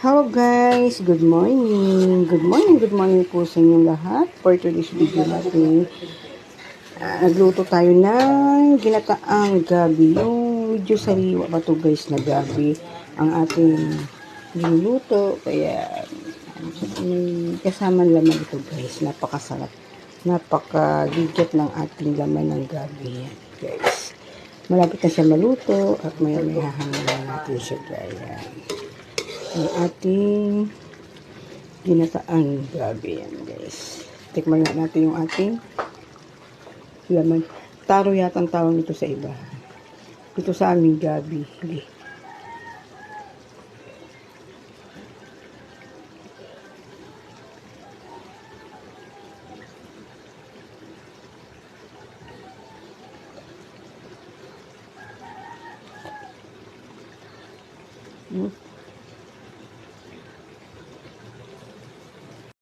Hello guys, good morning. Good morning po sa inyong lahat. For today's video natin, nagluto tayo ng ginataang gabi. Yung medyo sariwa pa to guys na gabi ang ating niluluto. Kaya may kasama laman ito guys. Napakasarap. Napakaligit ng ating laman ng gabi yan guys. Malapit na siya maluto at may hahangin natin siya guys. Ang ating ginataang gabi yan guys. Tikman nga natin yung ating laman. Taro yata ang tawag nito sa iba. Ito sa aming gabi.